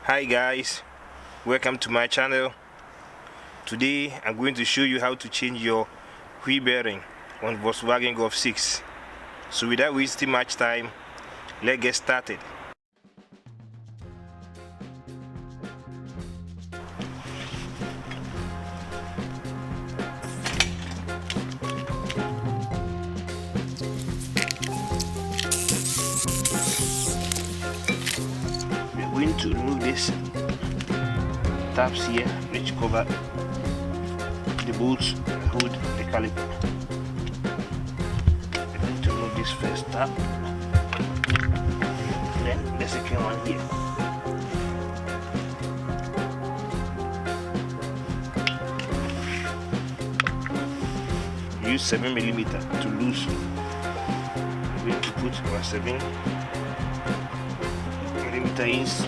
Hi guys, welcome to my channel. Today I'm going to show you how to change your wheel bearing on Volkswagen Golf 6. So without wasting much time, let's get started. We're going to remove this tabs here which cover the bolts that hold the caliper. We're going to remove this first tab, then the second one here. Use 7mm to loose. We're going to put our 7mm is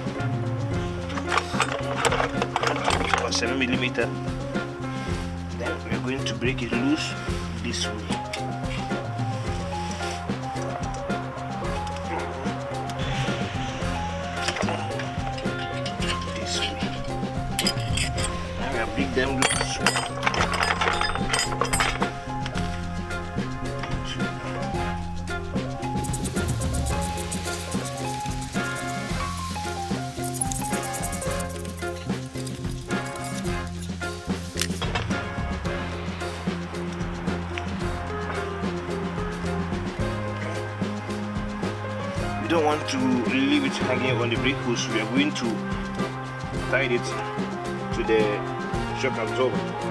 7mm. Then we're going to break it loose this way. This way. Now we'll break them loose. We don't want to leave it hanging on the brake hose. We are going to tie it to the shock absorber.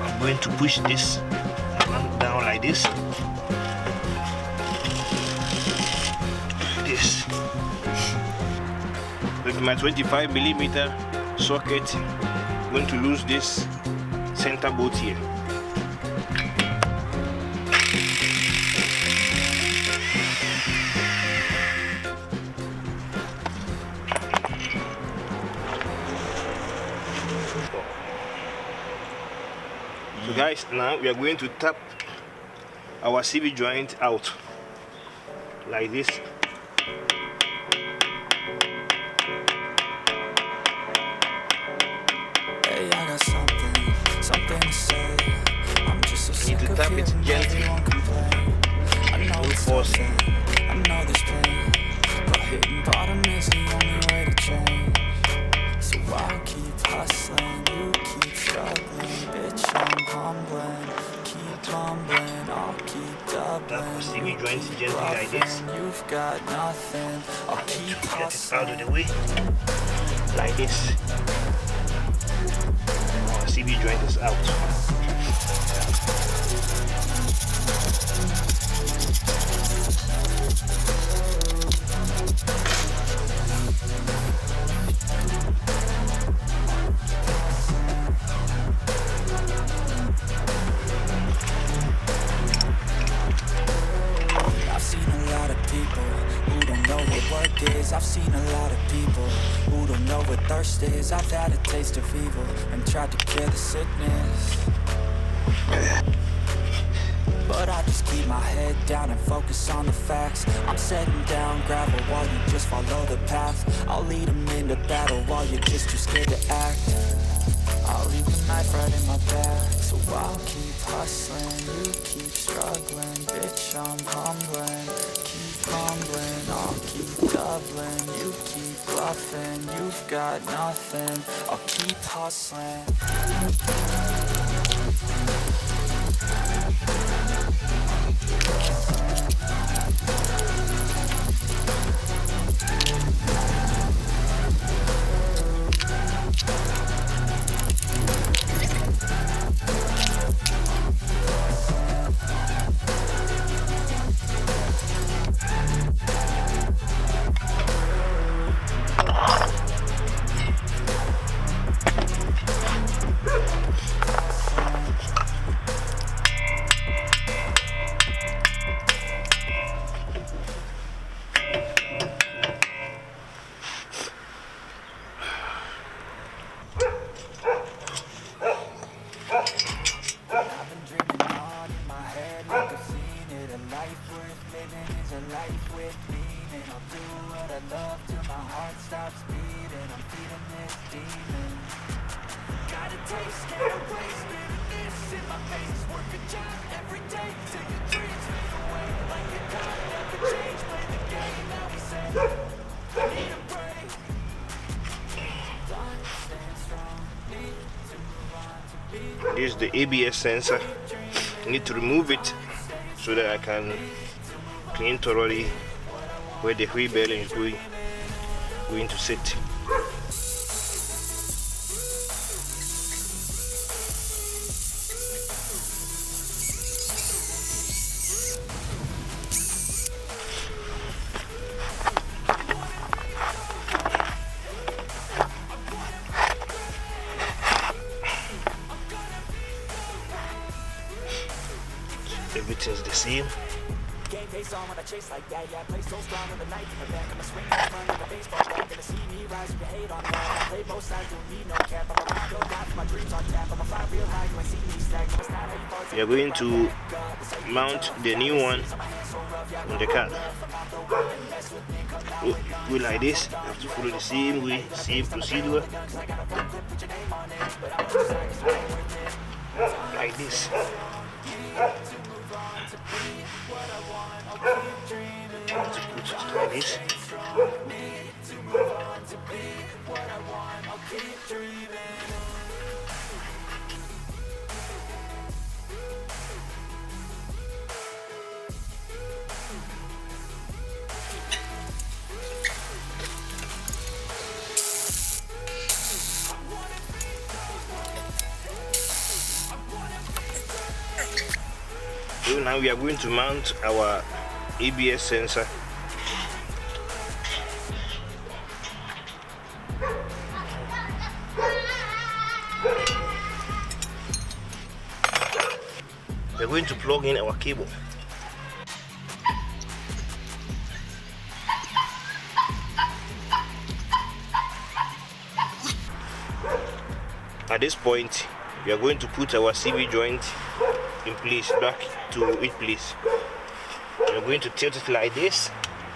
I'm going to push this down like this. With my 25mm socket, I'm going to lose this center bolt here. So guys, now we are going to tap our CV joint out like this. Hey, I got something to say. I'm just so sick Need to of tap it hearing gently. everyone complain. I know Don't it's force it. nothing, I know there's pain, but hitting bottom is the only way to change. So I'll keep hustling, you keep struggling, bitch, I'm humbling. Keep mumbling, I'll keep Tap doubling. our CV You joint keep gently like this. bluffing, you've got nothing. I'll keep Get it out hustling. of the way like this. Our CV joint is out. I've seen a lot of people who don't know what work is. I've seen a lot of people who don't know what thirst is. I've had a taste of evil and tried to cure the sickness, but I just keep my head down and focus on the facts. I'm setting down gravel while you just follow the path. I'll lead them into battle while you're just too scared to act. I'll leave the knife right in my back. So I'll keep hustling, you keep struggling. Bitch, I'm humbling. Keep mumbling, I'll keep doubling. You keep bluffing, you've got nothing. I'll keep hustling. love till my heart stops beating. I'm feeding this demon. Got a taste, can't erase bitterness in my face. Work a job every day till your dreams fade away. Like a god, never change. Play the game that we say. I need a break. Done, stand strong. Need to move on to be. This is the ABS sensor. I need to remove it so that I can clean thoroughly where the wheel bearing is going to sit. Everything's the same. Game face on when I chase like that, yeah. Play so strong with the knife in the back. I'm a swing in front of the baseball bat. Gonna see me rise, you can hate on that. I play both sides, don't need no cap. I'm a rock, go down, my dreams on tap. I'm a fly real high, you ain't see me stack. I'm a star, how you fall. We are going to mount the new one on the car. Go like this. You have to follow the same way, same procedure. Like this. Like this. So now we are going to mount our ABS sensor. We are going to plug in our cable. At this point, we are going to put our CV joint in place, back to its place. We are going to tilt it like this,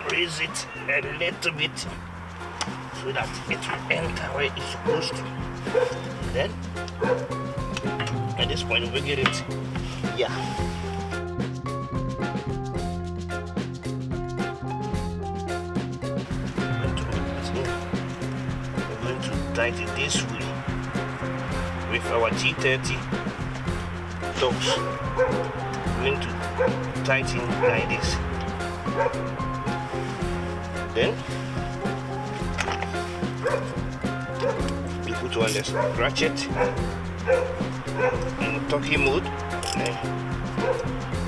raise it a little bit so that it will enter where it's supposed to. Then, at this point, we get it. Yeah. We're going to tighten it this way with our T30 tops. We're going to tighten like this. Then we put on this ratchet in talking mode.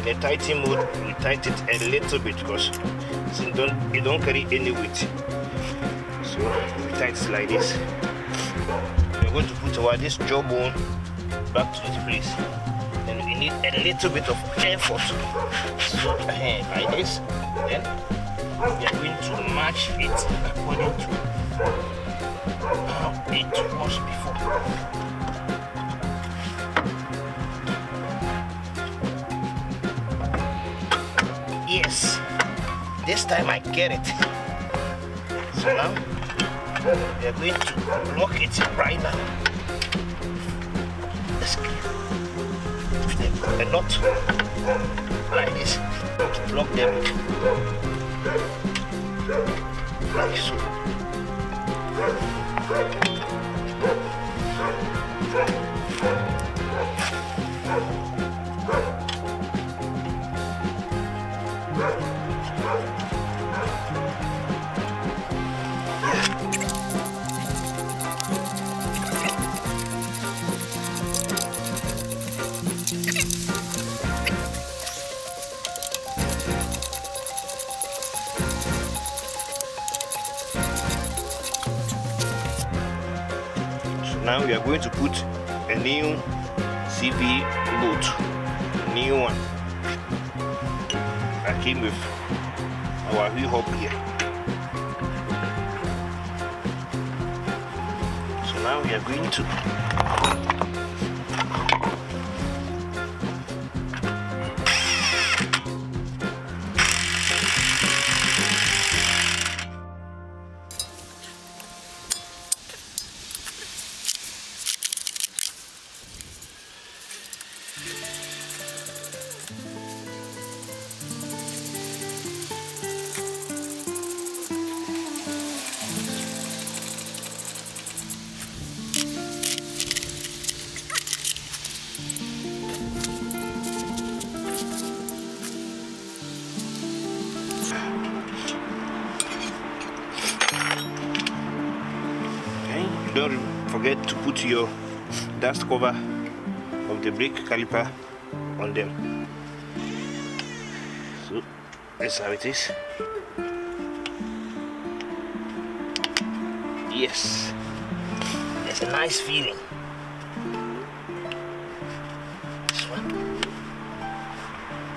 In a tighten mode, we tighten it a little bit because it don't carry any weight. So we tighten it like this. We're going to put this jawbone back to its place. Then we need a little bit of effort. So like this. Then we are going to match it according to how it was before. Yes, this time I get it. So now we are going to lock it right now. A knot like this. Lock them like so. Now we are going to put a new CV bolt, new one. I came with our wheel hub here. So now we are going to don't forget to put your dust cover of the brake caliper on them. So that's how it is. Yes, it's a nice feeling. This one.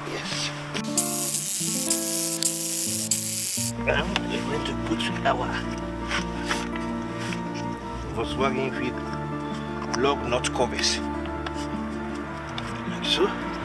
Yes. Now we're going to put our Volkswagen wheel lug nut covers like so.